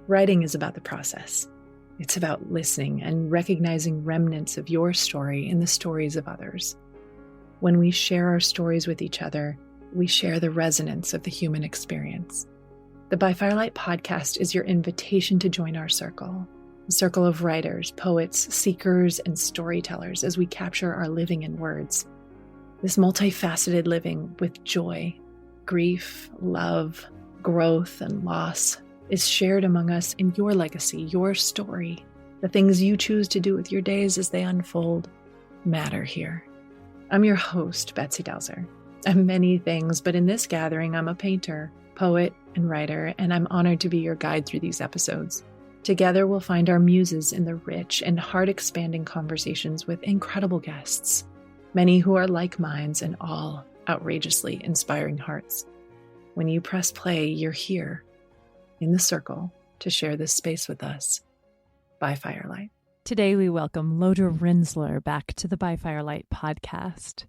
Writing is about the process. It's about listening and recognizing remnants of your story in the stories of others. When we share our stories with each other, we share the resonance of the human experience. The By Firelight podcast is your invitation to join our circle, a circle of writers, poets, seekers, and storytellers as we capture our living in words. This multifaceted living with joy, grief, love, growth, and loss is shared among us in your legacy, your story. The things you choose to do with your days as they unfold matter here. I'm your host, Betsy Delzer. I'm many things, but in this gathering, I'm a painter, poet, and writer, and I'm honored to be your guide through these episodes. Together, we'll find our muses in the rich and heart-expanding conversations with incredible guests, many who are like minds and all outrageously inspiring hearts. When you press play, you're here in the circle to share this space with us. By Firelight. Today we welcome Lodro Rinzler back to the By Firelight podcast.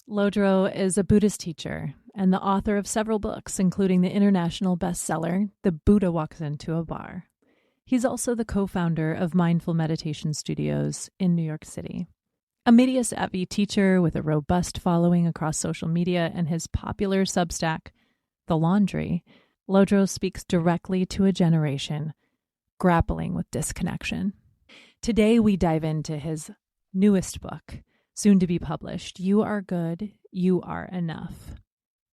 Lodro is a Buddhist teacher and the author of several books, including the international bestseller, The Buddha Walks Into a Bar. He's also the co-founder of Mindful Meditation Studios in New York City. A media-savvy teacher with a robust following across social media and his popular Substack, The Laundry, Lodro speaks directly to a generation grappling with disconnection. Today, we dive into his newest book, soon to be published, You Are Good, You Are Enough.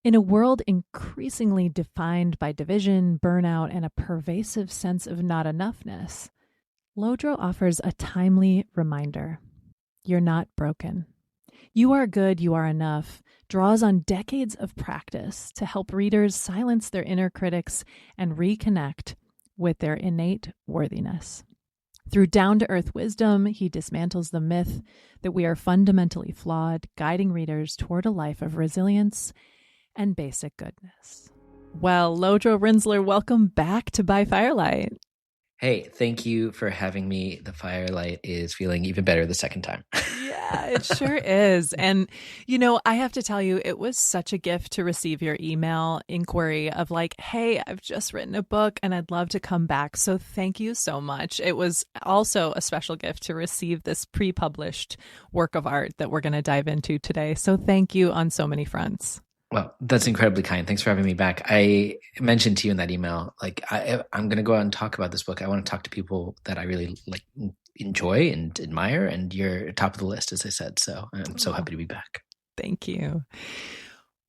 In a world increasingly defined by division, burnout, and a pervasive sense of not enoughness, Lodro offers a timely reminder. You're not broken. You Are Good, You Are Enough draws on decades of practice to help readers silence their inner critics and reconnect with their innate worthiness. Through down-to-earth wisdom, he dismantles the myth that we are fundamentally flawed, guiding readers toward a life of resilience and basic goodness. Well, Lodro Rinzler, welcome back to By Firelight. Hey, thank you for having me. The Firelight is feeling even better the second time. Yeah, it sure is. And, you know, I have to tell you, it was such a gift to receive your email inquiry of like, hey, I've just written a book and I'd love to come back. So thank you so much. It was also a special gift to receive this pre-published work of art that we're going to dive into today. So thank you on so many fronts. Well, that's incredibly kind. Thanks for having me back. I mentioned to you in that email, like I'm going to go out and talk about this book. I want to talk to people that I really like, enjoy and admire, and you're top of the list, as I said. So I'm so happy to be back. Thank you.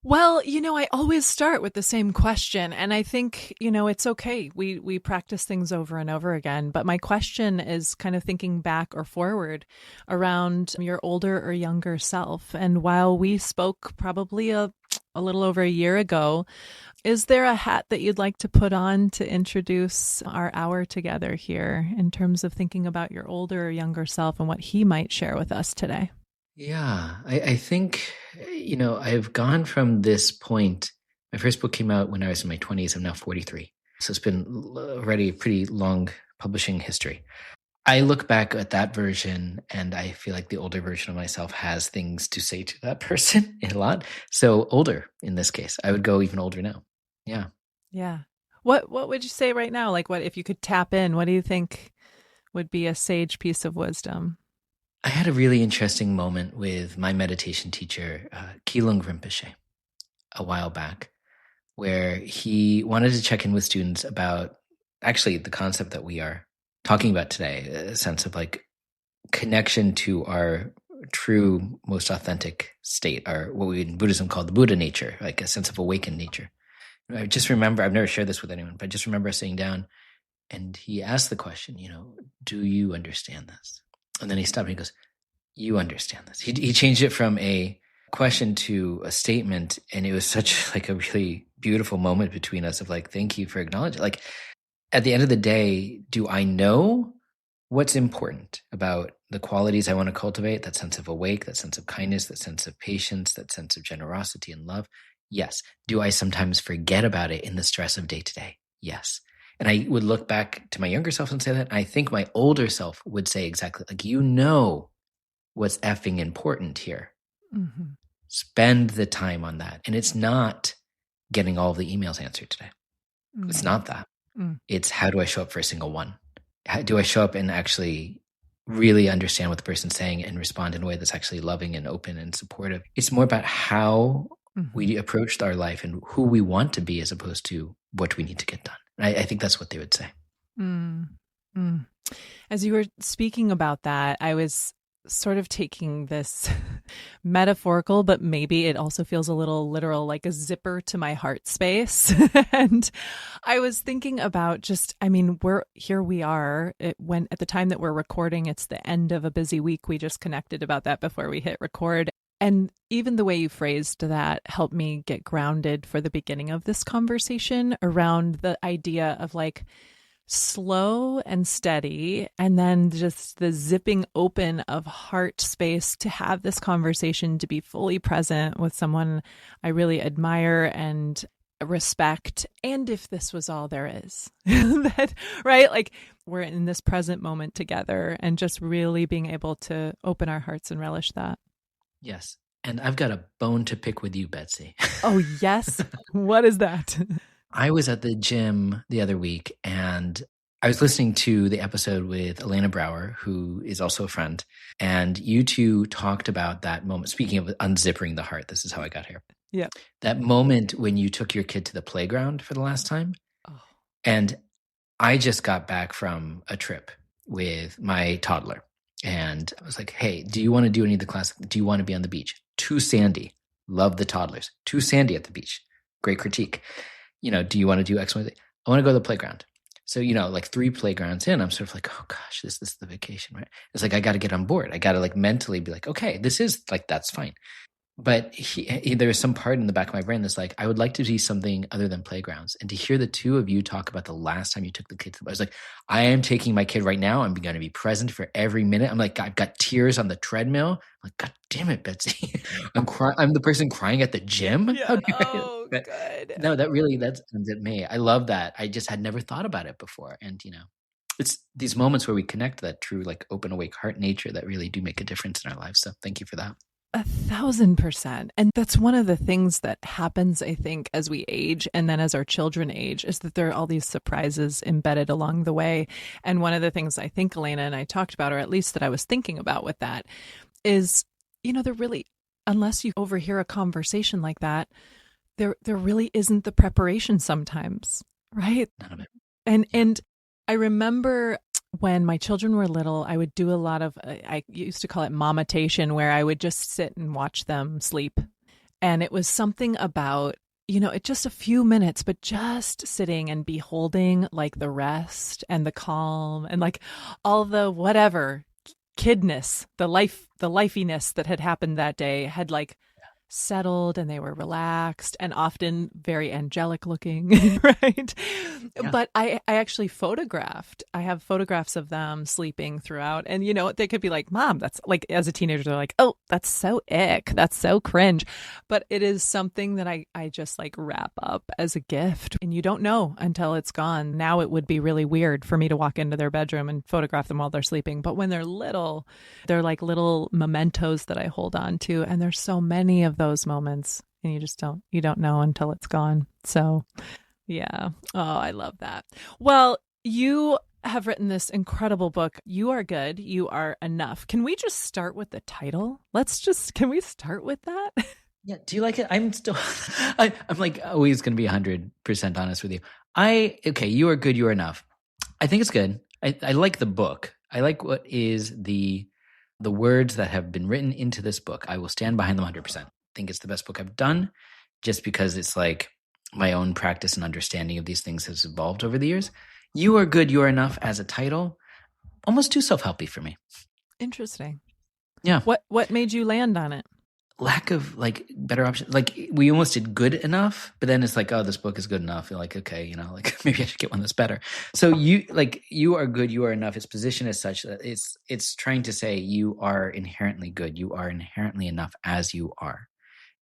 Well, you know, I always start with the same question, and I think, you know, it's okay. We practice things over and over again, but my question is kind of thinking back or forward around your older or younger self. And while we spoke probably a little over a year ago, is there a hat that you'd like to put on to introduce our hour together here in terms of thinking about your older or younger self and what he might share with us today? Yeah, I think, you know, I've gone from this point. My first book came out when I was in my 20s. I'm now 43. So it's been already a pretty long publishing history. I look back at that version and I feel like the older version of myself has things to say to that person a lot. So older in this case. I would go even older now. Yeah. Yeah. What would you say right now? Like, what if you could tap in, what do you think would be a sage piece of wisdom? I had a really interesting moment with my meditation teacher, Gale a while back, where he wanted to check in with students about actually the concept that we are talking about today, a sense of like connection to our true, most authentic state, or what we in Buddhism call the Buddha nature, like a sense of awakened nature. I just remember, I've never shared this with anyone, but I just remember sitting down and he asked the question, you know, do you understand this? And then he stopped and he goes, you understand this. He changed it from a question to a statement. And it was such like a really beautiful moment between us of like, thank you for acknowledging. Like at the end of the day, do I know what's important about the qualities I want to cultivate? That sense of awake, that sense of kindness, that sense of patience, that sense of generosity and love. Yes. Do I sometimes forget about it in the stress of day to day? Yes. And I would look back to my younger self and say that. And I think my older self would say exactly like, you know what's effing important here. Mm-hmm. Spend the time on that. And it's not getting all of the emails answered today. Mm-hmm. It's not that. It's how do I show up for a single one? How do I show up and actually really understand what the person's saying and respond in a way that's actually loving and open and supportive? It's more about how we approached our life and who we want to be as opposed to what we need to get done. I think that's what they would say. As you were speaking about that, I was sort of taking this metaphorical, but maybe it also feels a little literal, like a zipper to my heart space. And I was thinking about just, I mean, we are when at the time that we're recording, it's the end of a busy week. We just connected about that before we hit record. And even the way you phrased that helped me get grounded for the beginning of this conversation around the idea of like slow and steady, and then just the zipping open of heart space to have this conversation, to be fully present with someone I really admire and respect. And if this was all there is, that, right? Like we're in this present moment together and just really being able to open our hearts and relish that. Yes. And I've got a bone to pick with you, Betsy. Oh, yes. What is that? I was at the gym the other week and I was listening to the episode with Elena Brower, who is also a friend. And you two talked about that moment. Speaking of unzipping the heart, this is how I got here. Yeah. That moment when you took your kid to the playground for the last time. Oh. And I just got back from a trip with my toddler. And I was like, hey, do you want to do any of the class? Do you want to be on the beach? Too sandy. Love the toddlers. Too sandy at the beach. Great critique. Do you want to do X, Y, Z? I want to go to the playground. So, like 3 playgrounds in, I'm sort of like, oh gosh, this is the vacation, right? It's like, I got to get on board. I got to like mentally be like, okay, this is like, that's fine. But there was some part in the back of my brain that's like, I would like to see something other than playgrounds. And to hear the two of you talk about the last time you took the kid to the, I was like, I am taking my kid right now. I'm going to be present for every minute. I'm like, I've got tears on the treadmill. I'm like, God damn it, Betsy. I'm the person crying at the gym. Yeah. Oh, good. No, that's me. I love that. I just had never thought about it before. And, it's these moments where we connect that true, like open, awake heart nature that really do make a difference in our lives. So thank you for that. 1,000%. And that's one of the things that happens, I think, as we age and then as our children age, is that there are all these surprises embedded along the way. And one of the things I think Elena and I talked about, or at least that I was thinking about with that, is, there really, unless you overhear a conversation like that, there really isn't the preparation sometimes, right? None of it. And I remember when my children were little, I would do a lot of, I used to call it momatation, where I would just sit and watch them sleep. And it was something about, it just a few minutes, but just sitting and beholding like the rest and the calm and like all the whatever kidness, the lifiness that had happened that day had like settled, and they were relaxed and often very angelic looking, right? Yeah. But I actually I have photographs of them sleeping throughout. And, they could be like, Mom, that's like, as a teenager, they're like, oh, that's so ick. That's so cringe. But it is something that I just like wrap up as a gift. And you don't know until it's gone. Now it would be really weird for me to walk into their bedroom and photograph them while they're sleeping. But when they're little, they're like little mementos that I hold on to. And there's so many of those moments, and you don't know until it's gone. So yeah. Oh, I love that. Well, you have written this incredible book, You Are Good, You Are Enough. Can we just start with the title? Can we start with that? Yeah. Do you like it? I'm still, I'm like always going to be 100% honest with you. You are good, you are enough. I think it's good. I like the book. I like what is the words that have been written into this book. I will stand behind them 100%. Think it's the best book I've done, just because it's like my own practice and understanding of these things has evolved over the years. You Are Good, You Are Enough as a title, almost too self-helpy for me. Interesting. Yeah. What made you land on it? Lack of like better options. Like we almost did good enough, but then it's like, oh, this book is good enough. You're like, okay, like maybe I should get one that's better. So you are good, you are enough. It's positioned as such that it's trying to say you are inherently good. You are inherently enough as you are.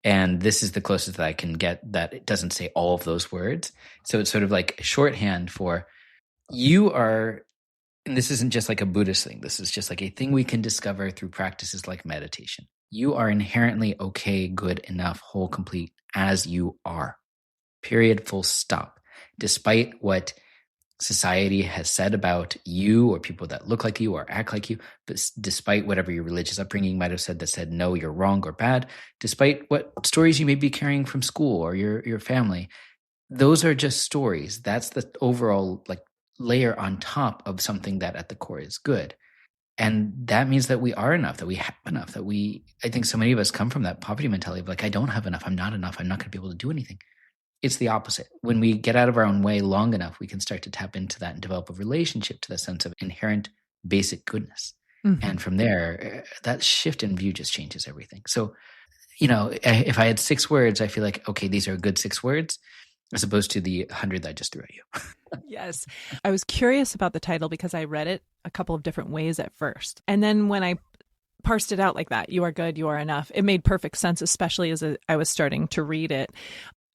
And this is the closest that I can get that it doesn't say all of those words. So it's sort of like shorthand for you are, and this isn't just like a Buddhist thing. This is just like a thing we can discover through practices like meditation. You are inherently okay, good, enough, whole, complete as you are. Period, full stop. Despite what society has said about you or people that look like you or act like you, but despite whatever your religious upbringing might have said that said, no, you're wrong or bad, despite what stories you may be carrying from school or your family, those are just stories. That's the overall like layer on top of something that at the core is good. And that means that we are enough, that we have enough, I think so many of us come from that poverty mentality of like, I don't have enough. I'm not enough. I'm not going to be able to do anything. It's the opposite. When we get out of our own way long enough, we can start to tap into that and develop a relationship to the sense of inherent basic goodness. Mm-hmm. And from there, that shift in view just changes everything. So, if I had 6 words, I feel like, okay, these are good 6 words, as opposed to the 100 that I just threw at you. Yes. I was curious about the title because I read it a couple of different ways at first. And then when I parsed it out like that, you are good, you are enough, it made perfect sense, especially as I was starting to read it.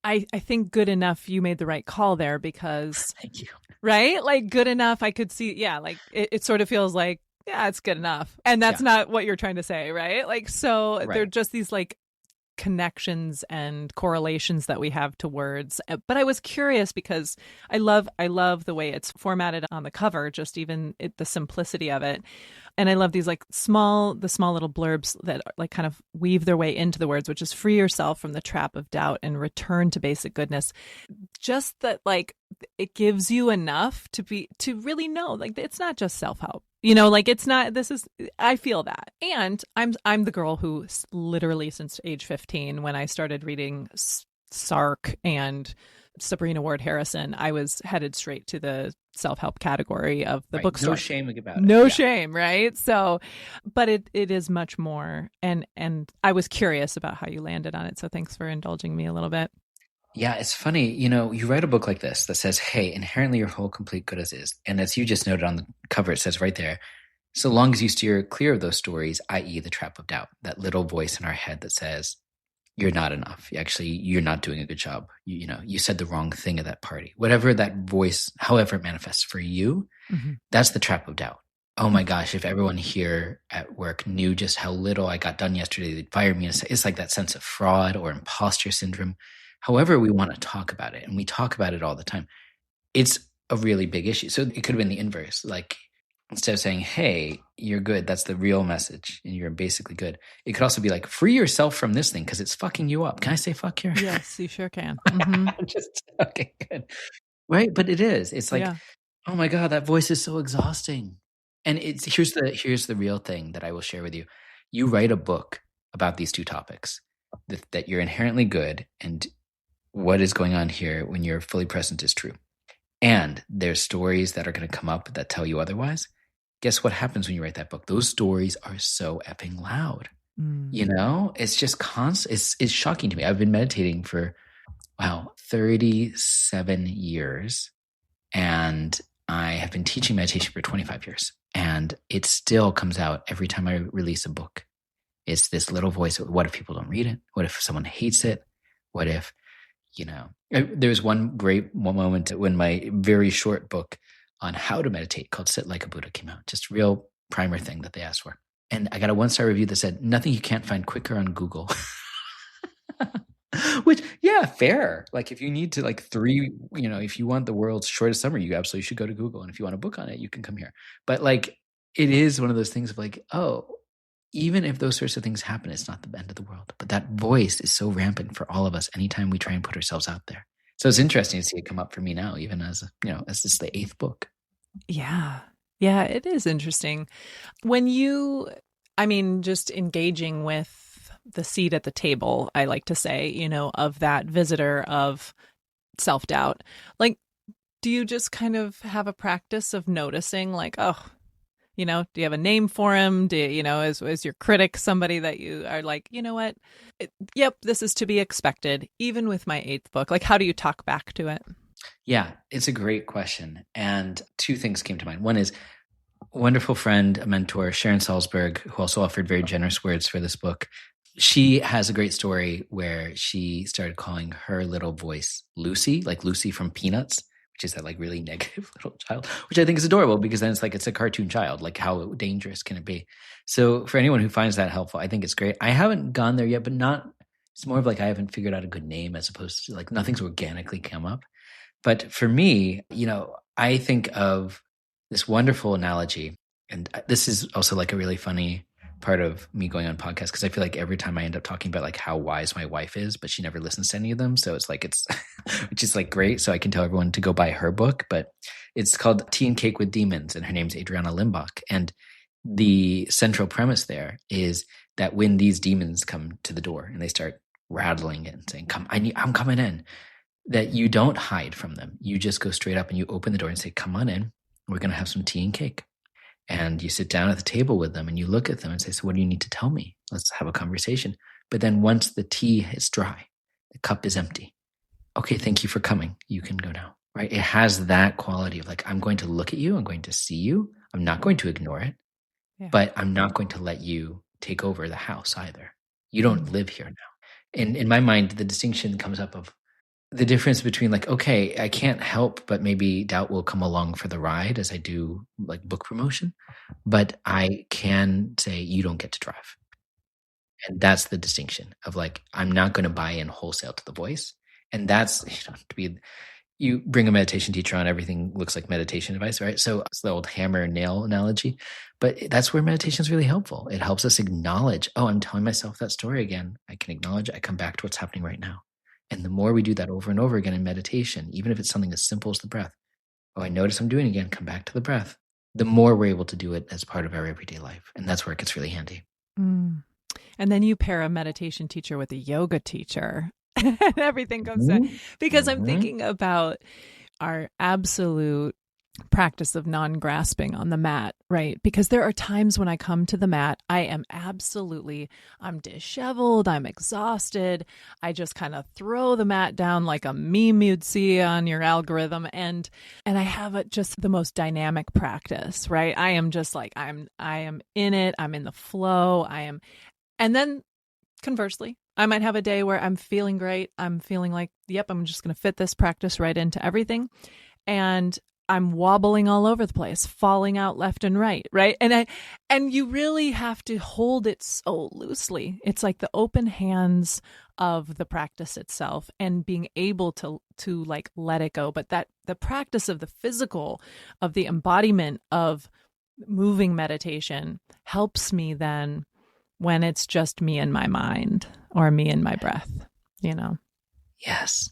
I think good enough, you made the right call there because, thank you. Right? Like good enough, I could see, like it sort of feels like, yeah, it's good enough. And that's not what you're trying to say, right? Like, so right. They're just these like connections and correlations that we have to words. But I was curious because I love the way it's formatted on the cover, just even the simplicity of it. And I love these like the small little blurbs that like kind of weave their way into the words, which is free yourself from the trap of doubt and return to basic goodness. Just that like it gives you enough to really know like it's not just self-help. Like it's not, I feel that. And I'm the girl who literally since age 15, when I started reading Sark and Sabrina Ward Harrison, I was headed straight to the self-help category of the bookstore. No shame about it. No shame, right? So, but it is much more. And I was curious about how you landed on it. So thanks for indulging me a little bit. Yeah, it's funny. You write a book like this that says, hey, inherently your whole complete good as is. And as you just noted on the cover, it says right there, so long as you steer clear of those stories, i.e. the trap of doubt, that little voice in our head that says, you're not enough. Actually, you're not doing a good job. You said the wrong thing at that party. Whatever that voice, however it manifests for you, that's the trap of doubt. Oh my gosh, if everyone here at work knew just how little I got done yesterday, they'd fire me. It's like that sense of fraud or imposter syndrome. However we want to talk about it, and we talk about it all the time, it's a really big issue. So it could have been the inverse. Like instead of saying, hey, you're good, that's the real message, and you're basically good. It could also be like, free yourself from this thing because it's fucking you up. Can I say fuck here? Yes, you sure can. Okay, good. Right? But it is. It's like, oh my God, that voice is so exhausting. And here's the real thing that I will share with you. You write a book about these 2 topics, that you're inherently good and what is going on here when you're fully present is true. And there's stories that are going to come up that tell you otherwise. Guess what happens when you write that book? Those stories are so effing loud. It's just constant. It's shocking to me. I've been meditating for, 37 years. And I have been teaching meditation for 25 years. And it still comes out every time I release a book. It's this little voice. What if people don't read it? What if someone hates it? What if, there's one great moment when my very short book on how to meditate called Sit Like a Buddha came out. Just real primer thing that they asked for. And I got a 1-star review that said, nothing you can't find quicker on Google. Which, yeah, fair. Like if you need to if you want the world's shortest summary, you absolutely should go to Google. And if you want a book on it, you can come here. But like, it is one of those things of like, oh, even if those sorts of things happen, it's not the end of the world. But that voice is so rampant for all of us anytime we try and put ourselves out there. So it's interesting to see it come up for me now, even as as this is the 8th book. Yeah. Yeah, it is interesting. When just engaging with the seat at the table, I like to say, of that visitor of self-doubt, like, do you just kind of have a practice of noticing like, oh, do you have a name for him? Do you, is your critic somebody that you are like, you know what? Yep, this is to be expected, even with my 8th book. Like, how do you talk back to it? Yeah, it's a great question. And 2 things came to mind. One is a wonderful friend, a mentor, Sharon Salzberg, who also offered very generous words for this book. She has a great story where she started calling her little voice Lucy, like Lucy from Peanuts, which is that like really negative little child, which I think is adorable because then it's like it's a cartoon child. Like how dangerous can it be? So for anyone who finds that helpful, I think it's great. I haven't gone there yet, but it's more of like I haven't figured out a good name as opposed to like nothing's organically come up. But for me, I think of this wonderful analogy, and this is also like a really funny part of me going on podcasts, because I feel like every time I end up talking about like how wise my wife is, but she never listens to any of them. So it's like, which is like great. So I can tell everyone to go buy her book, but it's called Tea and Cake with Demons, and her name's Adriana Limbach. And the central premise there is that when these demons come to the door and they start rattling it and saying, "Come, I'm coming in," that you don't hide from them. You just go straight up and you open the door and say, "Come on in. We're going to have some tea and cake." And you sit down at the table with them and you look at them and say, "So what do you need to tell me? Let's have a conversation." But then once the tea is dry, the cup is empty. "Okay, thank you for coming. You can go now." Right? It has that quality of like, I'm going to look at you. I'm going to see you. I'm not going to ignore it, but I'm not going to let you take over the house either. You don't live here now. And in my mind, the distinction comes up of the difference between like, okay, I can't help but maybe doubt will come along for the ride as I do like book promotion, but I can say you don't get to drive. And that's the distinction of like, I'm not going to buy in wholesale to the voice. And that's, you bring a meditation teacher on, everything looks like meditation advice, right? So it's the old hammer and nail analogy, but that's where meditation is really helpful. It helps us acknowledge, oh, I'm telling myself that story again. I can acknowledge it. I come back to what's happening right now. And the more we do that over and over again in meditation, even if it's something as simple as the breath, oh, I notice I'm doing it again, come back to the breath, the more we're able to do it as part of our everyday life. And that's where it gets really handy. Mm. And then you pair a meditation teacher with a yoga teacher and everything comes in. Because I'm thinking about our absolute practice of non-grasping on the mat, right? Because there are times when I come to the mat, I'm disheveled, I'm exhausted. I just kind of throw the mat down like a meme you'd see on your algorithm. And I have just the most dynamic practice, right? I am just like, I am in it. I'm in the flow. And then conversely, I might have a day where I'm feeling great. I'm feeling like, yep, I'm just going to fit this practice right into everything. And I'm wobbling all over the place, falling out left and right, right? And you really have to hold it so loosely. It's like the open hands of the practice itself and being able to like let it go. But that the practice of the physical, of the embodiment of moving meditation helps me then when it's just me and my mind or me and my breath, Yes,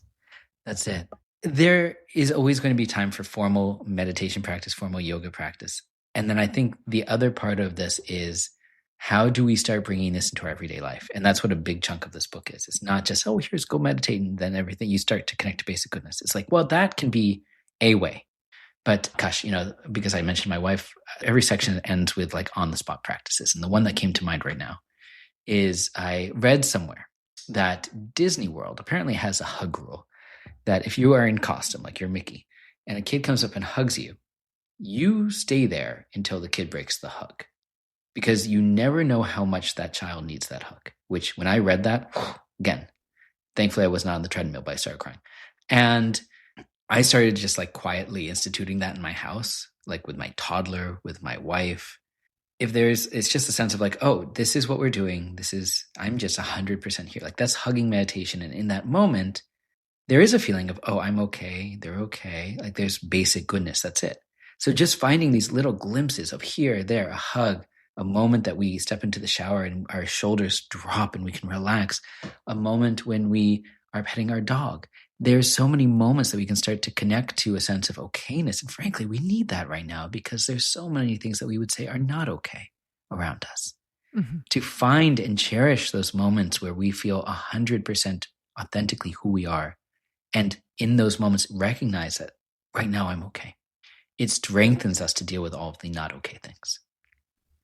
that's it. There is always going to be time for formal meditation practice, formal yoga practice. And then I think the other part of this is, how do we start bringing this into our everyday life? And that's what a big chunk of this book is. It's not just, oh, here's go meditate and then everything. You start to connect to basic goodness. It's like, well, that can be a way. But gosh, because I mentioned my wife, every section ends with like on the spot practices. And the one that came to mind right now is I read somewhere that Disney World apparently has a hug rule. That if you are in costume, like you're Mickey, and a kid comes up and hugs you, you stay there until the kid breaks the hug. Because you never know how much that child needs that hug. Which, when I read that, again, thankfully I was not on the treadmill, but I started crying. And I started just like quietly instituting that in my house, like with my toddler, with my wife. It's just a sense of like, oh, this is what we're doing. I'm just 100% here. Like that's hugging meditation. And in that moment, there is a feeling of, oh, I'm okay. They're okay. Like there's basic goodness. That's it. So just finding these little glimpses of here, there, a hug, a moment that we step into the shower and our shoulders drop and we can relax, a moment when we are petting our dog. There's so many moments that we can start to connect to a sense of okayness. And frankly, we need that right now because there's so many things that we would say are not okay around us. Mm-hmm. To find and cherish those moments where we feel 100% authentically who we are. And in those moments, recognize that right now I'm okay. It strengthens us to deal with all of the not okay things.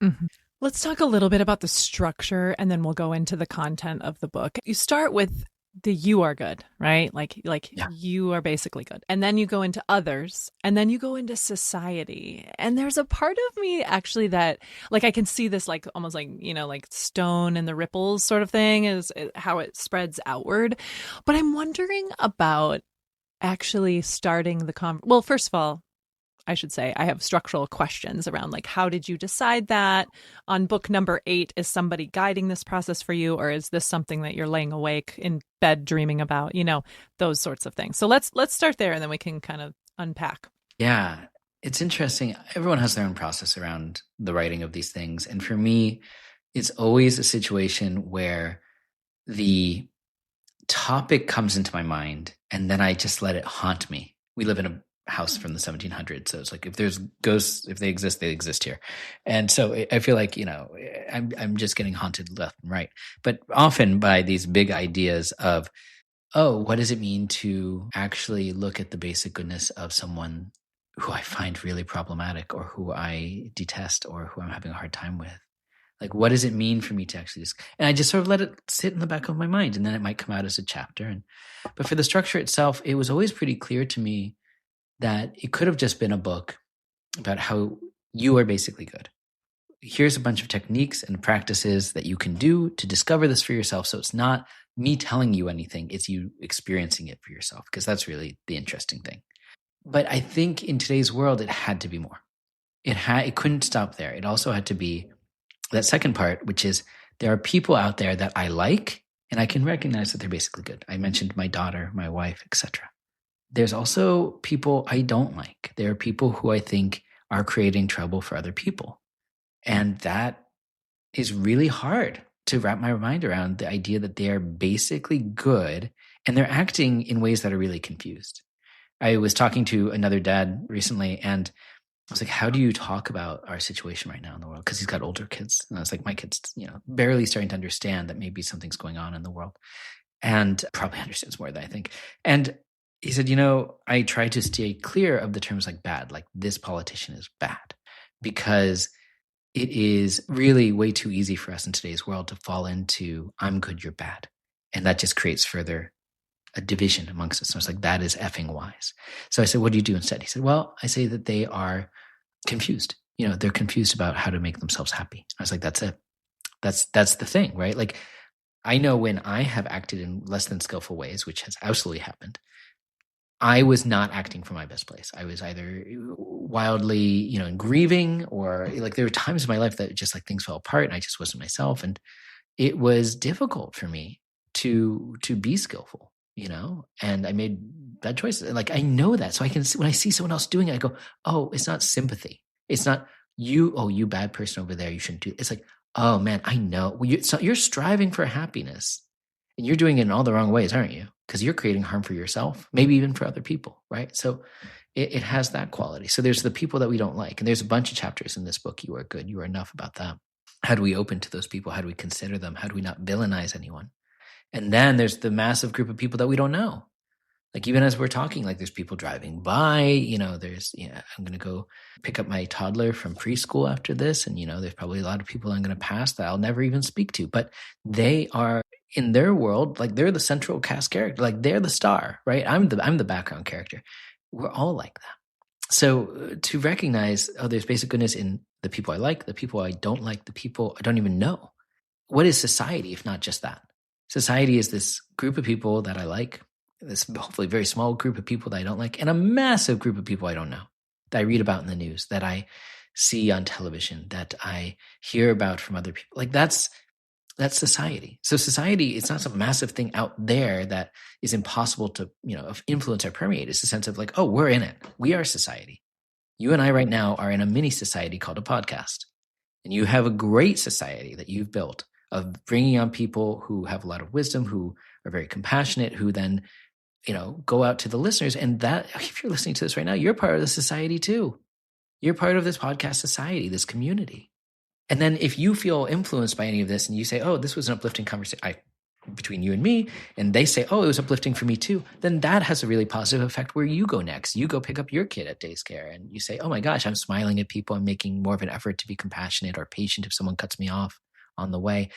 Mm-hmm. Let's talk a little bit about the structure, and then we'll go into the content of the book. You start with the you are good, right? Like yeah. You are basically good. And then you go into others, and then you go into society. And there's a part of me actually that like I can see this like almost like, like stone and the ripples sort of thing is how it spreads outward. But I'm wondering about actually starting the well, first of all, I should say I have structural questions around like, how did you decide that on book number 8? Is somebody guiding this process for you? Or is this something that you're laying awake in bed dreaming about, those sorts of things. So let's start there and then we can kind of unpack. Yeah, it's interesting. Everyone has their own process around the writing of these things. And for me, it's always a situation where the topic comes into my mind and then I just let it haunt me. We live in a house from the 1700s. So it's like, if there's ghosts, if they exist here. And so I feel like, I'm just getting haunted left and right, but often by these big ideas of, oh, what does it mean to actually look at the basic goodness of someone who I find really problematic or who I detest or who I'm having a hard time with? Like, what does it mean for me to actually and I just sort of let it sit in the back of my mind, and then it might come out as a chapter. But for the structure itself, it was always pretty clear to me that it could have just been a book about how you are basically good. Here's a bunch of techniques and practices that you can do to discover this for yourself. So it's not me telling you anything, it's you experiencing it for yourself, because that's really the interesting thing. But I think in today's world, it had to be more. It couldn't stop there. It also had to be that second part, which is there are people out there that I like, and I can recognize that they're basically good. I mentioned my daughter, my wife, etc. There's also people I don't like. There are people who I think are creating trouble for other people. And that is really hard to wrap my mind around, the idea that they are basically good and they're acting in ways that are really confused. I was talking to another dad recently, and I was like, how do you talk about our situation right now in the world? Because he's got older kids. And I was like, my kid's, barely starting to understand that maybe something's going on in the world, and probably understands more than I think. And he said, I try to stay clear of the terms like bad, like this politician is bad, because it is really way too easy for us in today's world to fall into I'm good, you're bad. And that just creates further a division amongst us. And I was like, that is effing wise. So I said, what do you do instead? He said, well, I say that they are confused. They're confused about how to make themselves happy. I was like, that's it. That's the thing, right? Like, I know when I have acted in less than skillful ways, which has absolutely happened, I was not acting from my best place. I was either wildly, in grieving, or like there were times in my life that just like things fell apart and I just wasn't myself. And it was difficult for me to be skillful, and I made bad choices. Like, I know that. So I can see, when I see someone else doing it, I go, oh, it's not sympathy. It's not you bad person over there, you shouldn't do it. It's like, oh man, I know. Well, you're striving for happiness and you're doing it in all the wrong ways, aren't you? Because you're creating harm for yourself, maybe even for other people, right? So it has that quality. So there's the people that we don't like. And there's a bunch of chapters in this book, You Are Good, You Are Enough, about that. How do we open to those people? How do we consider them? How do we not villainize anyone? And then there's the massive group of people that we don't know. Like, even as we're talking, like there's people driving by, there's, I'm going to go pick up my toddler from preschool after this. And, there's probably a lot of people I'm going to pass that I'll never even speak to, but they are in their world, like they're the central cast character, like they're the star, right? I'm the background character. We're all like that. So to recognize, there's basic goodness in the people I like, the people I don't like, the people I don't even know. What is society if not just that? Society is this group of people that I like, this hopefully very small group of people that I don't like, and a massive group of people I don't know, that I read about in the news, that I see on television, that I hear about from other people. Like that's society. So society, it's not some massive thing out there that is impossible to, influence or permeate. It's a sense of like, oh, we're in it. We are society. You and I right now are in a mini society called a podcast. And you have a great society that you've built of bringing on people who have a lot of wisdom, who are very compassionate, who then, go out to the listeners. And that, if you're listening to this right now, you're part of the society too. You're part of this podcast society, this community. And then if you feel influenced by any of this and you say, oh, this was an uplifting conversation between you and me, and they say, oh, it was uplifting for me too, then that has a really positive effect where you go next. You go pick up your kid at Days Care and you say, oh my gosh, I'm smiling at people. I'm making more of an effort to be compassionate or patient if someone cuts me off on the way.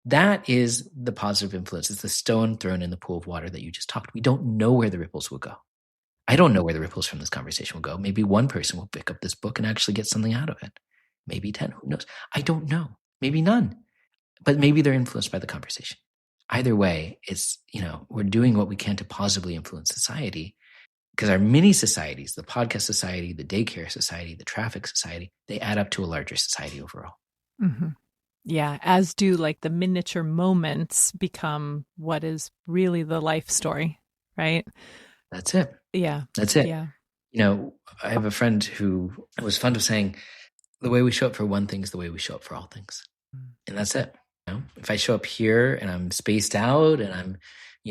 That is the positive influence. It's the stone thrown in the pool of water that you just talked. We don't know where the ripples will go. I don't know where the ripples from this conversation will go. Maybe one person will pick up this book and actually get something out of it. Maybe 10, who knows? I don't know. Maybe none. But maybe they're influenced by the conversation. Either way, it's, we're doing what we can to positively influence society, because our mini societies, the podcast society, the daycare society, the traffic society, they add up to a larger society overall. Mm-hmm. Yeah, as do like the miniature moments become what is really the life story, right? That's it. Yeah. That's it. Yeah. I have a friend who was fond of saying, the way we show up for one thing is the way we show up for all things. And that's it. If I show up here and I'm spaced out and I'm,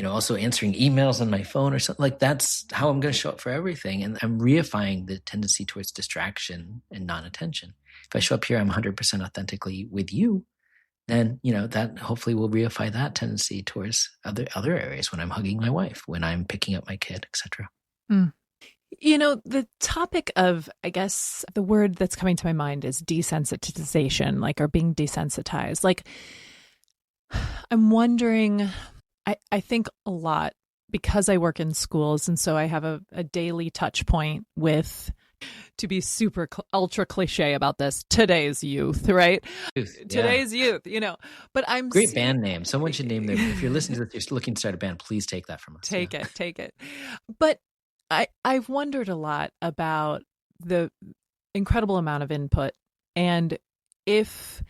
also answering emails on my phone or something, like that's how I'm going to show up for everything. And I'm reifying the tendency towards distraction and non-attention. If I show up here, I'm 100% authentically with you, then, that hopefully will reify that tendency towards other areas, when I'm hugging my wife, when I'm picking up my kid, etc. The topic of, I guess, the word that's coming to my mind is desensitization, or being desensitized. I'm wondering, I think a lot, because I work in schools, and so I have a daily touch point with, to be super ultra cliche about this, today's youth, right? Today's youth, but I'm great band name. Someone should name them. If you're listening to this, you're looking to start a band, please take that from us. Take it. But I've wondered a lot about the incredible amount of input, and if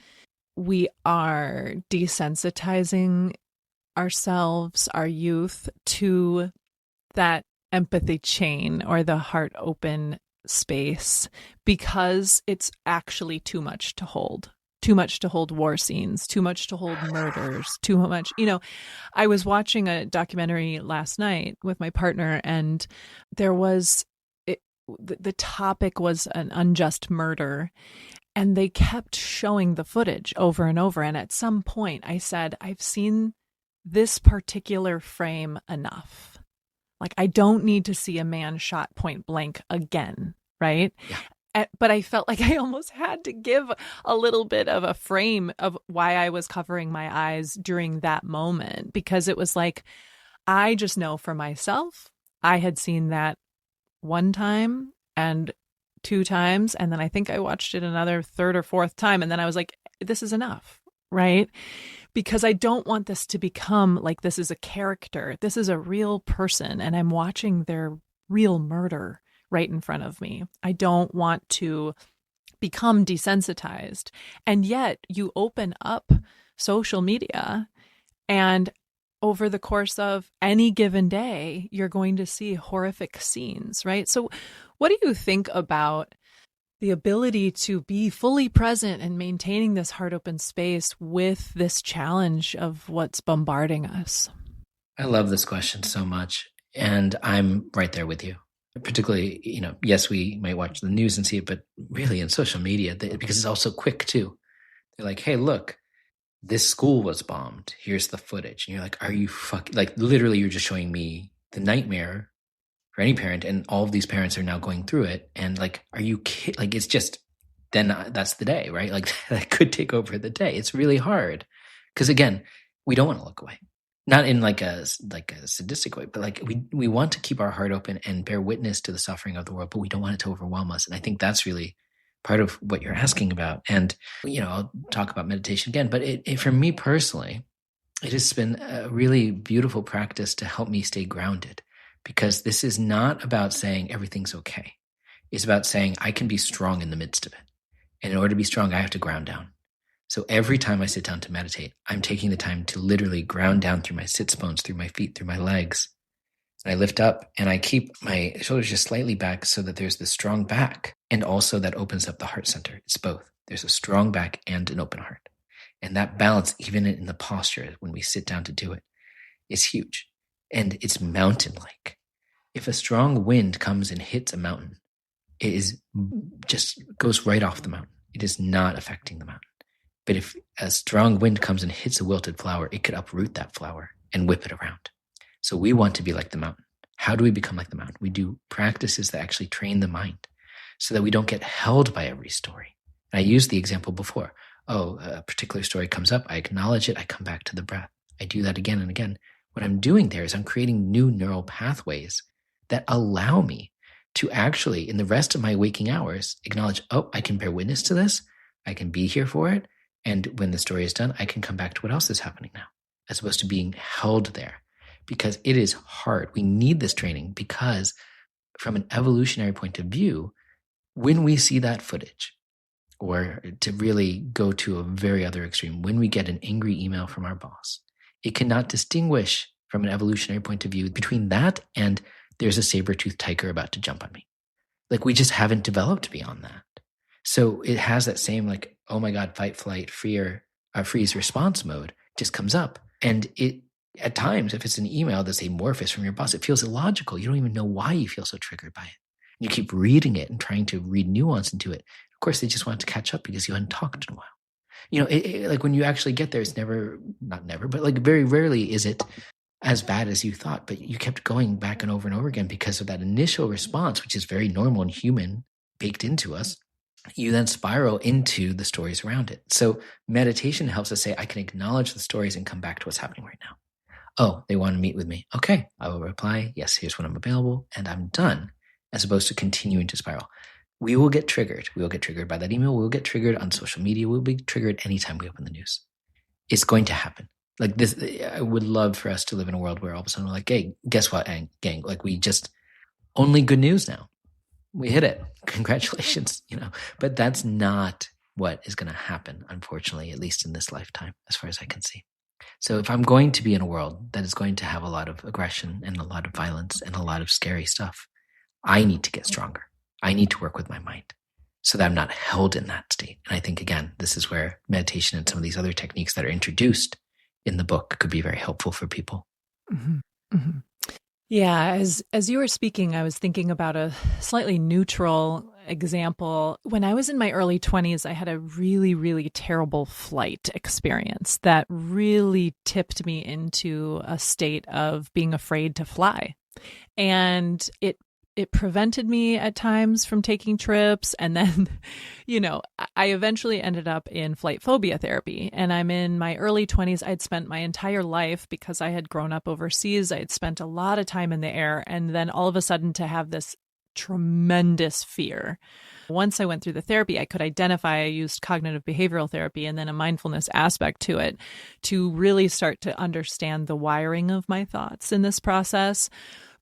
we are desensitizing ourselves, our youth, to that empathy chain or the heart open space, because it's actually too much to hold war scenes, too much to hold murders, too much. I was watching a documentary last night with my partner, and there was, the topic was an unjust murder, and they kept showing the footage over and over. And at some point I said, I've seen this particular frame enough. I don't need to see a man shot point blank again, right? Yeah. But I felt like I almost had to give a little bit of a frame of why I was covering my eyes during that moment, because it was I just know for myself, I had seen that one time and 2 times, and then I think I watched it another 3rd or 4th time, and then I was like, this is enough, right? Because I don't want this to become this is a character. This is a real person, and I'm watching their real murder right in front of me. I don't want to become desensitized. And yet you open up social media, and over the course of any given day, you're going to see horrific scenes, right? So what do you think about the ability to be fully present and maintaining this heart open space with this challenge of what's bombarding us? I love this question so much. And I'm right there with you. Particularly, yes, we might watch the news and see it, but really in social media, because it's also quick too. They're like, hey, look, this school was bombed. Here's the footage. And you're like, are you fucking, literally you're just showing me the nightmare for any parent, and all of these parents are now going through it. And are you kidding? It's just, then that's the day, right? That could take over the day. It's really hard. Because again, we don't want to look away. Not in a sadistic way, but we want to keep our heart open and bear witness to the suffering of the world, but we don't want it to overwhelm us. And I think that's really part of what you're asking about. And, I'll talk about meditation again, but for me personally, it has been a really beautiful practice to help me stay grounded. Because this is not about saying everything's okay. It's about saying I can be strong in the midst of it. And in order to be strong, I have to ground down. So every time I sit down to meditate, I'm taking the time to literally ground down through my sits bones, through my feet, through my legs. And I lift up and I keep my shoulders just slightly back so that there's this strong back. And also that opens up the heart center. It's both. There's a strong back and an open heart. And that balance, even in the posture, when we sit down to do it, is huge. And it's mountain-like. If a strong wind comes and hits a mountain, it is just goes right off the mountain. It is not affecting the mountain. But if a strong wind comes and hits a wilted flower, it could uproot that flower and whip it around. So we want to be like the mountain. How do we become like the mountain? We do practices that actually train the mind so that we don't get held by every story. And I used the example before. A particular story comes up. I acknowledge it. I come back to the breath. I do that again and again. What I'm doing there is I'm creating new neural pathways that allow me to actually, in the rest of my waking hours, acknowledge, I can bear witness to this. I can be here for it. And when the story is done, I can come back to what else is happening now, as opposed to being held there. Because it is hard. We need this training because from an evolutionary point of view, when we see that footage, or to really go to a very other extreme, when we get an angry email from our boss, it cannot distinguish from an evolutionary point of view between that and there's a saber-toothed tiger about to jump on me. Like we just haven't developed beyond that. So it has that same like, oh my God, fight, flight, freeze response mode just comes up. And it, at times, if it's an email that's amorphous from your boss, it feels illogical. You don't even know why you feel so triggered by it. You keep reading it and trying to read nuance into it. Of course, they just want to catch up because you hadn't talked in a while. You know, like when you actually get there, it's not never, but like very rarely is it as bad as you thought. But you kept going back and over again because of that initial response, which is very normal and human, baked into us. You then spiral into the stories around it. So meditation helps us say, I can acknowledge the stories and come back to what's happening right now. Oh, they want to meet with me. Okay, I will reply, yes, here's when I'm available, and I'm done, as opposed to continuing to spiral. We will get triggered. We will get triggered by that email. We'll get triggered on social media. We'll be triggered anytime we open the news. It's going to happen. Like this, I would love for us to live in a world where all of a sudden we're like, hey, guess what, gang? Like we just, only good news now. We hit it. Congratulations, you know. But that's not what is going to happen, unfortunately, at least in this lifetime, as far as I can see. So if I'm going to be in a world that is going to have a lot of aggression and a lot of violence and a lot of scary stuff, I need to get stronger. I need to work with my mind so that I'm not held in that state. And I think, again, this is where meditation and some of these other techniques that are introduced in the book could be very helpful for people. Mm-hmm. Mm-hmm. Yeah, as you were speaking, I was thinking about a slightly neutral example. When I was in my early 20s, I had a really, really terrible flight experience that really tipped me into a state of being afraid to fly. And it prevented me at times from taking trips. And then, you know, I eventually ended up in flight phobia therapy. And I'm in my early 20s. I'd spent my entire life, because I had grown up overseas, I had spent a lot of time in the air. And then all of a sudden to have this tremendous fear. Once I went through the therapy, I could identify, I used cognitive behavioral therapy and then a mindfulness aspect to it to really start to understand the wiring of my thoughts in this process.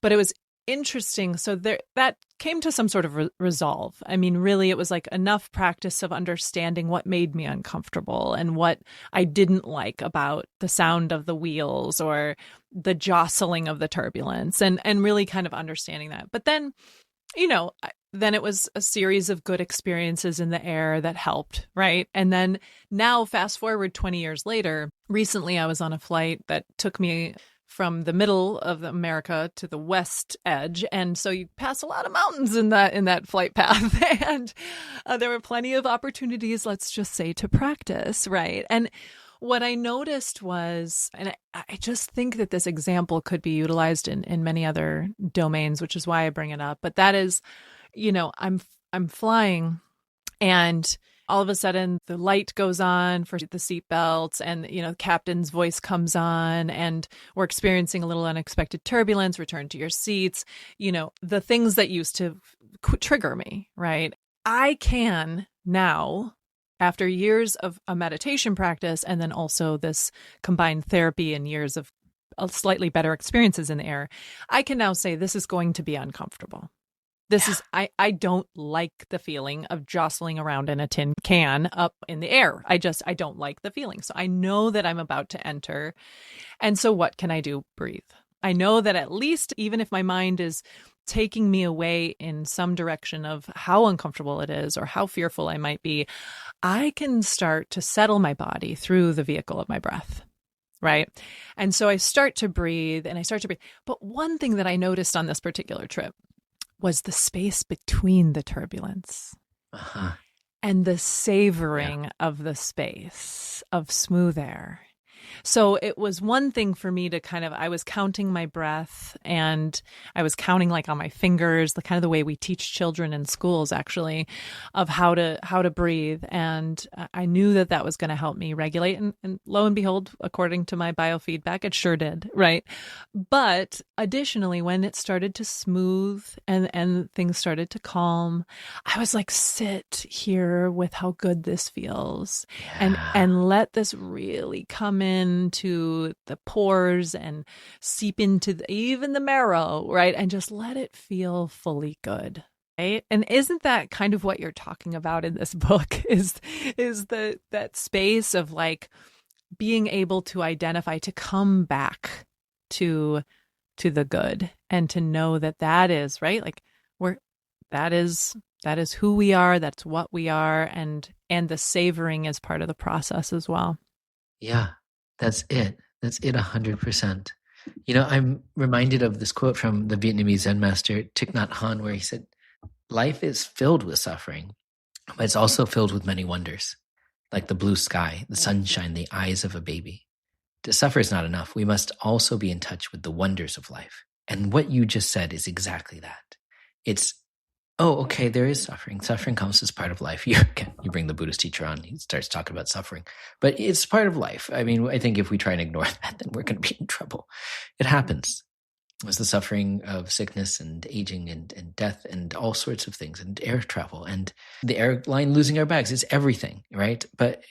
But it was interesting. So that came to some sort of resolve. I mean, really, it was like enough practice of understanding what made me uncomfortable and what I didn't like about the sound of the wheels or the jostling of the turbulence and really kind of understanding that. But then, you know, then it was a series of good experiences in the air that helped, right? And then now, fast forward 20 years later, recently I was on a flight that took me from the middle of America to the west edge. And so you pass a lot of mountains in that flight path. And there were plenty of opportunities, let's just say, to practice, right? And what I noticed was, and I just think that this example could be utilized in many other domains, which is why I bring it up. But that is, you know, I'm flying and all of a sudden the light goes on for the seatbelts and, you know, the captain's voice comes on and we're experiencing a little unexpected turbulence, return to your seats, you know, the things that used to trigger me, right? I can now, after years of a meditation practice and then also this combined therapy and years of slightly better experiences in the air, I can now say this is going to be uncomfortable. This is, I don't like the feeling of jostling around in a tin can up in the air. I don't like the feeling. So I know that I'm about to enter. And so what can I do? Breathe. I know that at least, even if my mind is taking me away in some direction of how uncomfortable it is or how fearful I might be, I can start to settle my body through the vehicle of my breath. Right. And so I start to breathe. But one thing that I noticed on this particular trip was the space between the turbulence and the savoring of the space of smooth air. So it was one thing for me to I was counting my breath and I was counting like on my fingers, the kind of the way we teach children in schools actually of how to breathe. And I knew that was going to help me regulate. And lo and behold, according to my biofeedback, it sure did. Right. But additionally, when it started to smooth and things started to calm, I was like, sit here with how good this feels and let this really come in to the pores and seep into even the marrow, right? And just let it feel fully good. Right? And isn't that kind of what you're talking about in this book is that space of like being able to identify, to come back to the good and to know that is right. Like that is who we are, that's what we are, and the savoring is part of the process as well. Yeah, that's it. That's it 100%. I'm reminded of this quote from the Vietnamese Zen master Thich Nhat Hanh, where he said, life is filled with suffering, but it's also filled with many wonders, like the blue sky, the sunshine, the eyes of a baby. To suffer is not enough. We must also be in touch with the wonders of life. And what you just said is exactly that. It's, oh, okay, there is suffering. Suffering comes as part of life. You bring the Buddhist teacher on, he starts talking about suffering. But it's part of life. I mean, I think if we try and ignore that, then we're going to be in trouble. It happens. It's the suffering of sickness and aging and death and all sorts of things, and air travel and the airline losing our bags. It's everything, right? But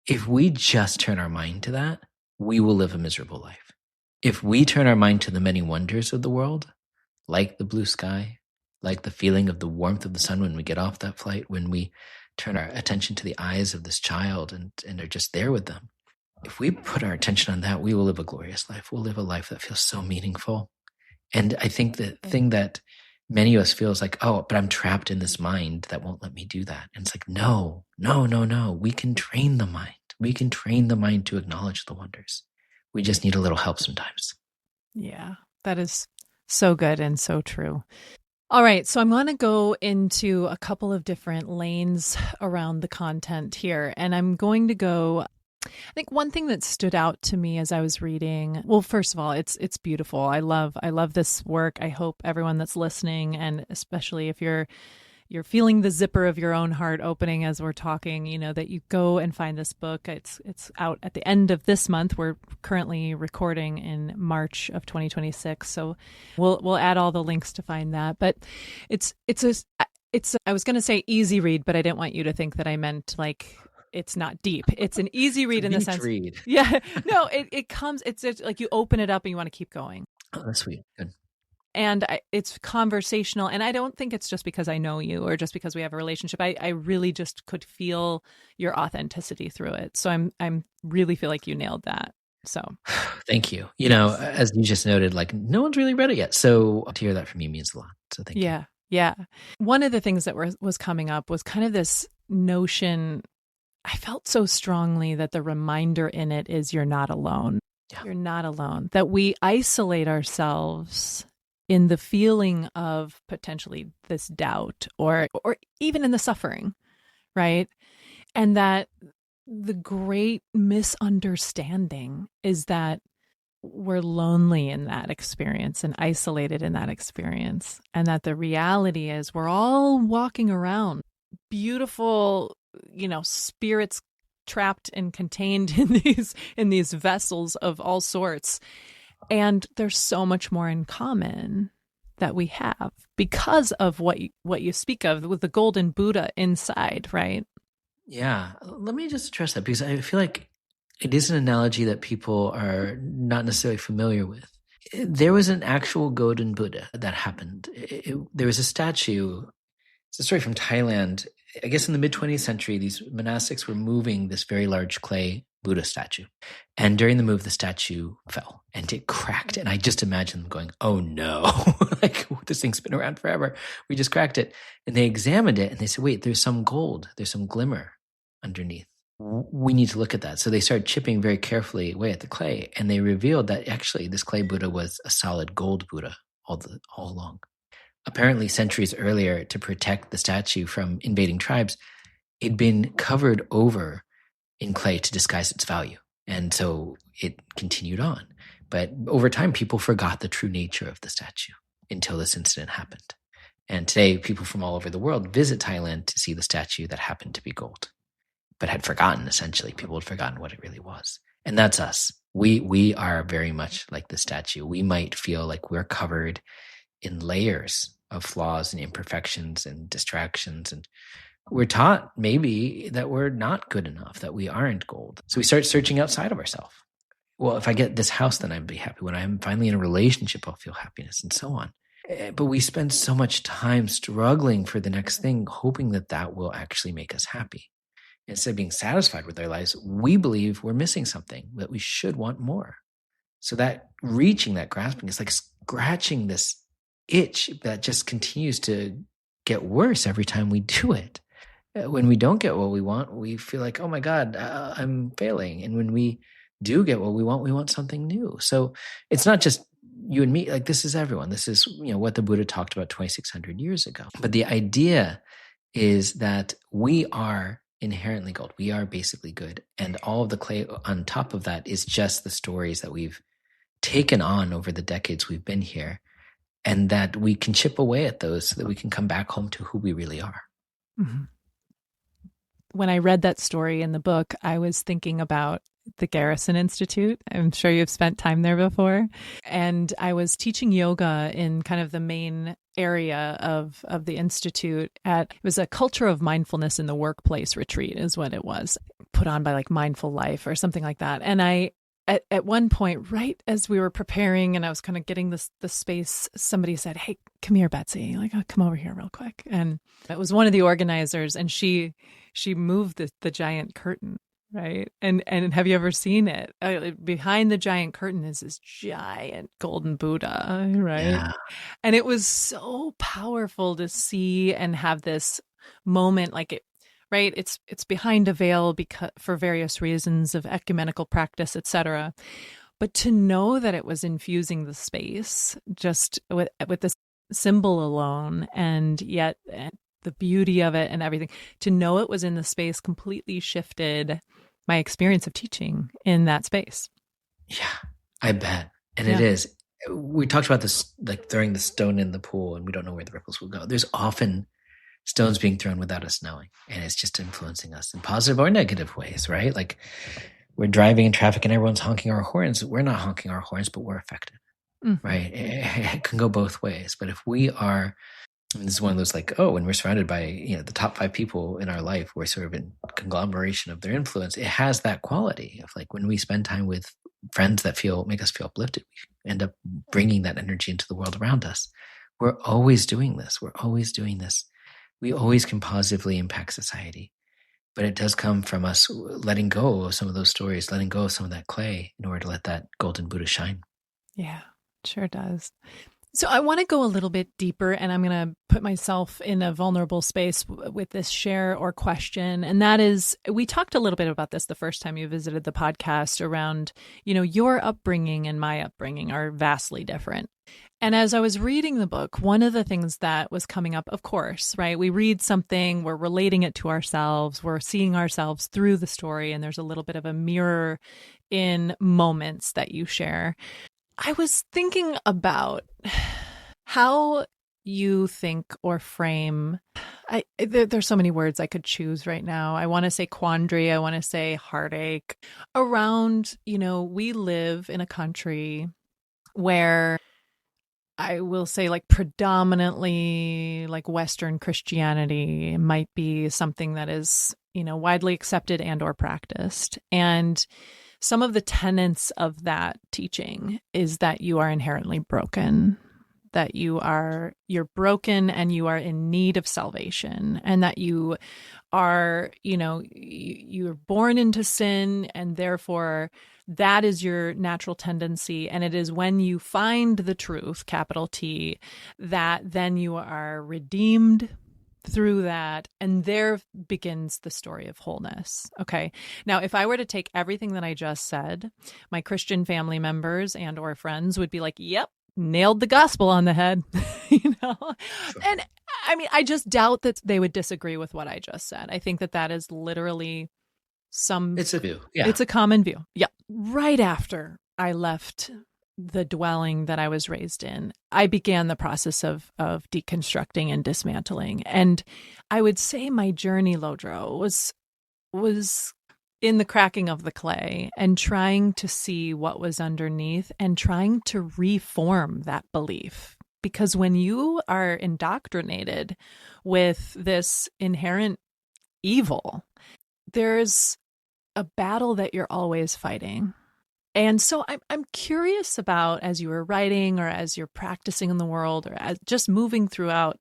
if we just turn our mind to that, we will live a miserable life. If we turn our mind to the many wonders of the world, like the blue sky, like the feeling of the warmth of the sun when we get off that flight, when we turn our attention to the eyes of this child and are just there with them, if we put our attention on that, we will live a glorious life. We'll live a life that feels so meaningful. And I think the thing that many of us feel is like, oh, but I'm trapped in this mind that won't let me do that. And it's like, no. We can train the mind. We can train the mind to acknowledge the wonders. We just need a little help sometimes. Yeah, that is so good and so true. All right, so I'm going to go into a couple of different lanes around the content here. And I'm going to go, I think one thing that stood out to me as I was reading, well, first of all, it's beautiful. I love this work. I hope everyone that's listening, and especially if you're feeling the zipper of your own heart opening as we're talking, that you go and find this book. It's out at the end of this month. We're currently recording in March of 2026. So we'll add all the links to find that. But it's I was going to say easy read, but I didn't want you to think that I meant like it's not deep. It's an easy read in the sense. Read. Yeah. No, it's like you open it up and you want to keep going. Oh, that's sweet. Good. And it's conversational. And I don't think it's just because I know you or just because we have a relationship. I really just could feel your authenticity through it. So I'm really feel like you nailed that. So thank you. As you just noted, like no one's really read it yet. So to hear that from you means a lot. So thank you. Yeah. One of the things that was coming up was kind of this notion. I felt so strongly that the reminder in it is you're not alone. Yeah. You're not alone. That we isolate ourselves in the feeling of potentially this doubt or even in the suffering, right? And that the great misunderstanding is that we're lonely in that experience and isolated in that experience. And that the reality is we're all walking around beautiful, spirits trapped and contained in these vessels of all sorts. And there's so much more in common that we have because of what you speak of with the golden Buddha inside, right? Yeah. Let me just address that because I feel like it is an analogy that people are not necessarily familiar with. There was an actual golden Buddha that happened. There was a statue. It's a story from Thailand. I guess in the mid-20th century, these monastics were moving this very large clay Buddha statue. And during the move, the statue fell and it cracked. And I just imagine them going, oh no, like this thing's been around forever. We just cracked it. And they examined it and they said, wait, there's some gold. There's some glimmer underneath. We need to look at that. So they started chipping very carefully away at the clay. And they revealed that actually this clay Buddha was a solid gold Buddha all along. Apparently centuries earlier, to protect the statue from invading tribes, it'd been covered over in clay to disguise its value. And so it continued on. But over time, people forgot the true nature of the statue until this incident happened. And today, people from all over the world visit Thailand to see the statue that happened to be gold, but had forgotten, essentially. People had forgotten what it really was. And that's us. We are very much like the statue. We might feel like we're covered in layers of flaws and imperfections and distractions. And we're taught maybe that we're not good enough, that we aren't gold. So we start searching outside of ourselves. Well, if I get this house, then I'll be happy. When I'm finally in a relationship, I'll feel happiness, and so on. But we spend so much time struggling for the next thing, hoping that that will actually make us happy. Instead of being satisfied with our lives, we believe we're missing something, that we should want more. So that reaching, that grasping is like scratching this itch that just continues to get worse every time we do it. When we don't get what we want, we feel like, oh my God, I'm failing. And when we do get what we want something new. So it's not just you and me, like this is everyone. This is, what the Buddha talked about 2,600 years ago. But the idea is that we are inherently gold. We are basically good. And all of the clay on top of that is just the stories that we've taken on over the decades we've been here. And that we can chip away at those so that we can come back home to who we really are. Mm-hmm. When I read that story in the book, I was thinking about the Garrison Institute. I'm sure you've spent time there before. And I was teaching yoga in kind of the main area of the Institute it was a culture of mindfulness in the workplace retreat is what it was, put on by like Mindful Life or something like that. And at one point, right as we were preparing and I was kind of getting the space, somebody said, "Hey, come here, Betsy. Like, oh, come over here real quick." And it was one of the organizers, and she moved the giant curtain, right? And have you ever seen it? Behind the giant curtain is this giant golden Buddha, right? Yeah. And it was so powerful to see and have this moment, like it. Right. It's behind a veil for various reasons of ecumenical practice, etc. But to know that it was infusing the space just with this symbol alone, and yet the beauty of it and everything, to know it was in the space completely shifted my experience of teaching in that space. Yeah, I bet. And it is. We talked about this, like throwing the stone in the pool and we don't know where the ripples will go. There's often stones being thrown without us knowing, and it's just influencing us in positive or negative ways, right? Like we're driving in traffic and everyone's honking our horns. We're not honking our horns, but we're affected, right? It can go both ways. But if we are, and this is one of those like, when we're surrounded by, the top 5 people in our life, we're sort of in conglomeration of their influence. It has that quality of like when we spend time with friends that make us feel uplifted, we end up bringing that energy into the world around us. We're always doing this. We always can positively impact society, but it does come from us letting go of some of those stories, letting go of some of that clay in order to let that golden Buddha shine. Yeah, sure does. So I want to go a little bit deeper, and I'm going to put myself in a vulnerable space with this share or question. And that is, we talked a little bit about this the first time you visited the podcast around, your upbringing and my upbringing are vastly different. And as I was reading the book, one of the things that was coming up, of course, right? We read something, we're relating it to ourselves, we're seeing ourselves through the story, and there's a little bit of a mirror in moments that you share. I was thinking about how you think or frame, there's so many words I could choose right now. I want to say quandary, I want to say heartache, around, we live in a country where I will say like predominantly like Western Christianity might be something that is, widely accepted and or practiced. And some of the tenets of that teaching is that you are inherently broken, that you're broken and you are in need of salvation, and that you are, you're born into sin, and therefore that is your natural tendency. And it is when you find the truth, capital T, that then you are redeemed through that. And there begins the story of wholeness. Okay. Now, if I were to take everything that I just said, my Christian family members and or friends would be like, yep, nailed the gospel on the head, Sure. And I mean, I just doubt that they would disagree with what I just said. I think that is literally it's a view. Yeah. It's a common view. Yeah. Right after I left the dwelling that I was raised in, I began the process of deconstructing and dismantling. And I would say my journey, Lodro, was in the cracking of the clay and trying to see what was underneath and trying to reform that belief. Because when you are indoctrinated with this inherent evil, there's a battle that you're always fighting. And so I'm curious about, as you were writing or as you're practicing in the world or as just moving throughout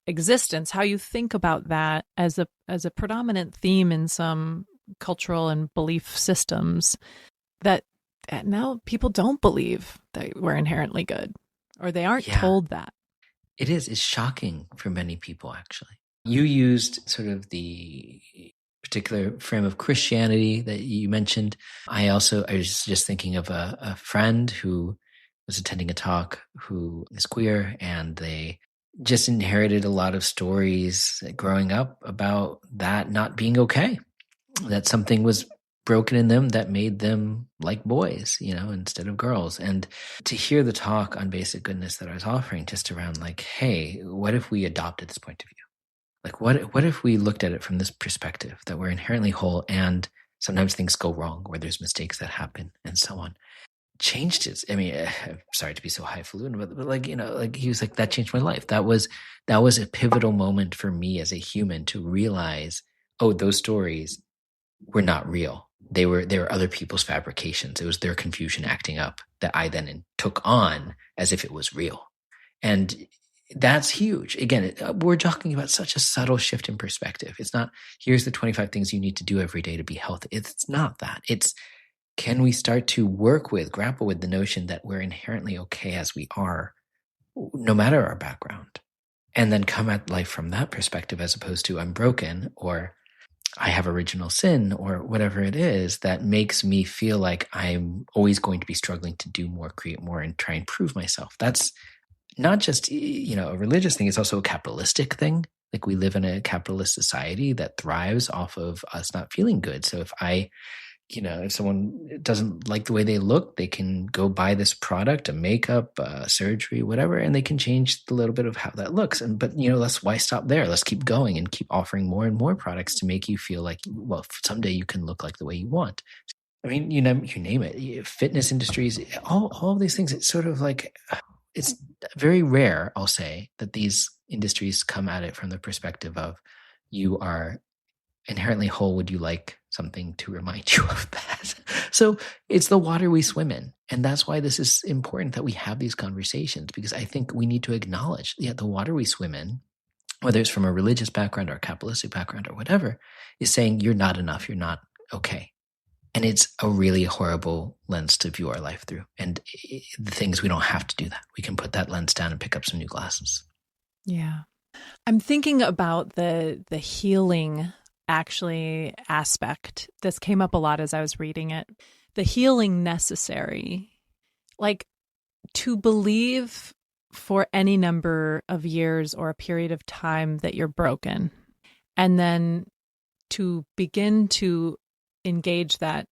existence, how you think about that as a predominant theme in some cultural and belief systems, that now people don't believe that we're inherently good, or they aren't told that. It is. It's shocking for many people, actually. You used sort of the particular frame of Christianity that you mentioned. I was just thinking of a friend who was attending a talk who is queer, and they just inherited a lot of stories growing up about that not being okay, that something was broken in them that made them like boys, instead of girls. And to hear the talk on basic goodness that I was offering, just around like, hey, what if we adopted this point of view? Like, what if we looked at it from this perspective, that we're inherently whole and sometimes things go wrong, where there's mistakes that happen and so on. Changed it. I mean, I'm sorry to be so highfalutin, but like, like he was like, that changed my life. That was a pivotal moment for me as a human to realize, oh, those stories were not real. They were other people's fabrications. It was their confusion acting up that I then took on as if it was real. And that's huge. Again, we're talking about such a subtle shift in perspective. It's not, here's the 25 things you need to do every day to be healthy. It's not that. It's, can we start to grapple with the notion that we're inherently okay as we are, no matter our background, and then come at life from that perspective, as opposed to I'm broken, or I have original sin, or whatever it is that makes me feel like I'm always going to be struggling to do more, create more, and try and prove myself. That's not just, a religious thing. It's also a capitalistic thing. Like, we live in a capitalist society that thrives off of us not feeling good. So if someone doesn't like the way they look, they can go buy this product, a makeup, surgery, whatever, and they can change a little bit of how that looks. But why stop there? Let's keep going and keep offering more and more products to make you feel like, well, someday you can look like the way you want. I mean, you name it, fitness industries, all of these things. It's sort of like, it's very rare, I'll say, that these industries come at it from the perspective of, you are inherently whole. Would you like something to remind you of that? So it's the water we swim in. And that's why this is important, that we have these conversations, because I think we need to acknowledge, the water we swim in, whether it's from a religious background or a capitalistic background or whatever, is saying you're not enough, you're not okay. And it's a really horrible lens to view our life through. And the thing is, we don't have to do that. We can put that lens down and pick up some new glasses. Yeah. I'm thinking about the healing aspect. This came up a lot as I was reading it. The healing necessary, like, to believe for any number of years or a period of time that you're broken, and then to begin to engage that.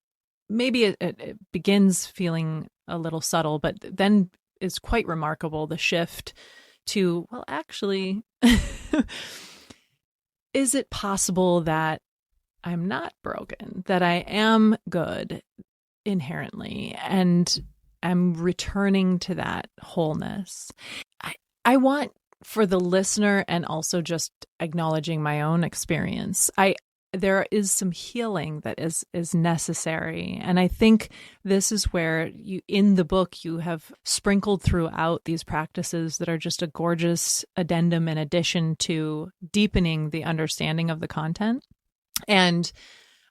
Maybe it begins feeling a little subtle, but then is quite remarkable, the shift to, well, actually, is it possible that I'm not broken, that I am good inherently, and I'm returning to that wholeness? I want, for the listener, and also just acknowledging my own experience, there is some healing that is necessary. And I think this is where in the book, you have sprinkled throughout these practices that are just a gorgeous addendum in addition to deepening the understanding of the content. And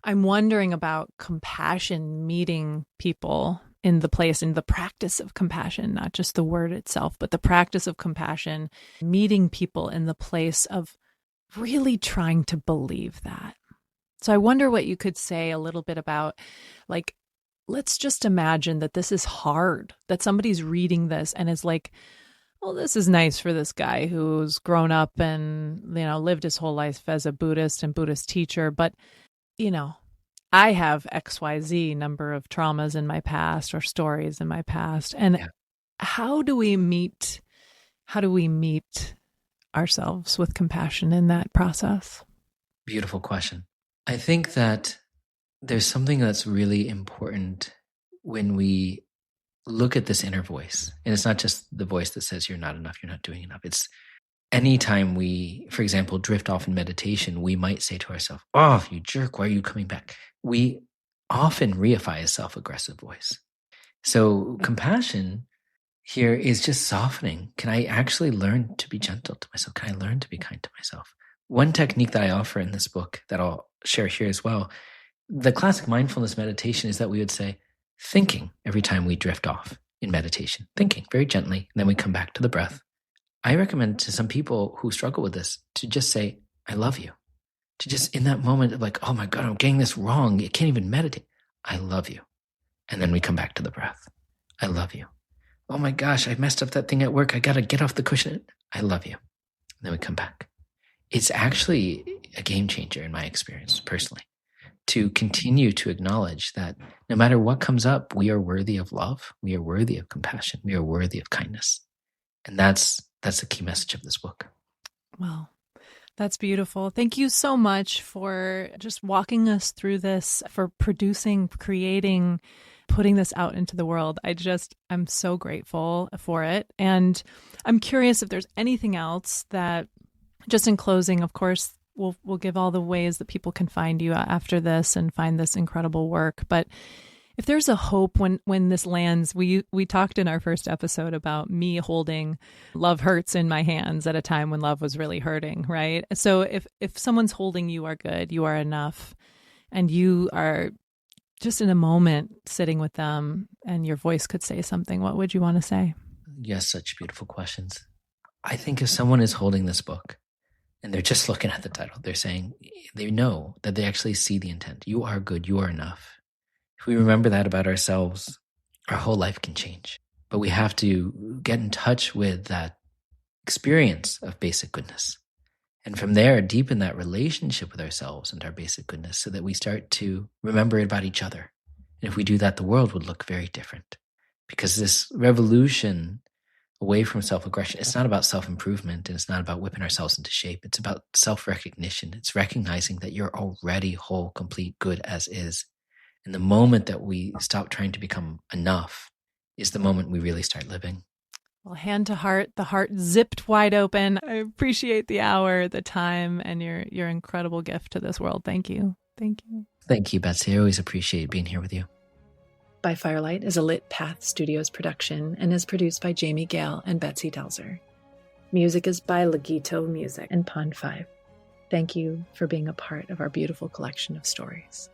I'm wondering about compassion meeting people in the practice of compassion, not just the word itself, but the practice of compassion, meeting people in the place of really trying to believe that. So I wonder what you could say a little bit about, like, let's just imagine that this is hard, that somebody's reading this and is like, well, this is nice for this guy who's grown up and, lived his whole life as a Buddhist and Buddhist teacher. But, I have XYZ number of traumas in my past or stories in my past. And how do we meet ourselves with compassion in that process? Beautiful question. I think that there's something that's really important when we look at this inner voice. And it's not just the voice that says you're not enough, you're not doing enough. It's anytime we, for example, drift off in meditation, we might say to ourselves, oh, you jerk, why are you coming back? We often reify a self-aggressive voice. So compassion here is just softening. Can I actually learn to be gentle to myself? Can I learn to be kind to myself? One technique that I offer in this book that I'll share here as well, the classic mindfulness meditation is that we would say, thinking every time we drift off in meditation, thinking very gently, and then we come back to the breath. I recommend to some people who struggle with this to just say, I love you. To just in that moment of like, oh my God, I'm getting this wrong. I can't even meditate. I love you. And then we come back to the breath. I love you. Oh my gosh, I messed up that thing at work. I got to get off the cushion. I love you. And then we come back. It's actually a game changer in my experience personally, to continue to acknowledge that no matter what comes up, we are worthy of love. We are worthy of compassion. We are worthy of kindness. And that's the key message of this book. Wow. That's beautiful. Thank you so much for just walking us through this, for producing, creating, putting this out into the world. I'm so grateful for it. And I'm curious if there's anything else that, just in closing, of course, we'll give all the ways that people can find you after this and find this incredible work. But if there's a hope when this lands, we talked in our first episode about me holding Love Hurts in my hands at a time when love was really hurting, right? So if someone's holding You Are Good, You Are Enough, and you are just in a moment sitting with them and your voice could say something, what would you want to say? Yes, such beautiful questions. I think if someone is holding this book and they're just looking at the title, they're saying, they know that they actually see the intent. You are good, you are enough. If we remember that about ourselves, our whole life can change. But we have to get in touch with that experience of basic goodness. And from there, deepen that relationship with ourselves and our basic goodness so that we start to remember it about each other. And if we do that, the world would look very different. Because this revolution away from self-aggression, it's not about self-improvement, and it's not about whipping ourselves into shape. It's about self-recognition. It's recognizing that you're already whole, complete, good as is. And the moment that we stop trying to become enough is the moment we really start living. Well, hand to heart, the heart zipped wide open. I appreciate the hour, the time, and your incredible gift to this world. Thank you. Thank you. Thank you, Betsy. I always appreciate being here with you. By Firelight is a Lit Path Studios production and is produced by Jamie Gale and Betsy Delzer. Music is by Legito Music and Pond 5. Thank you for being a part of our beautiful collection of stories.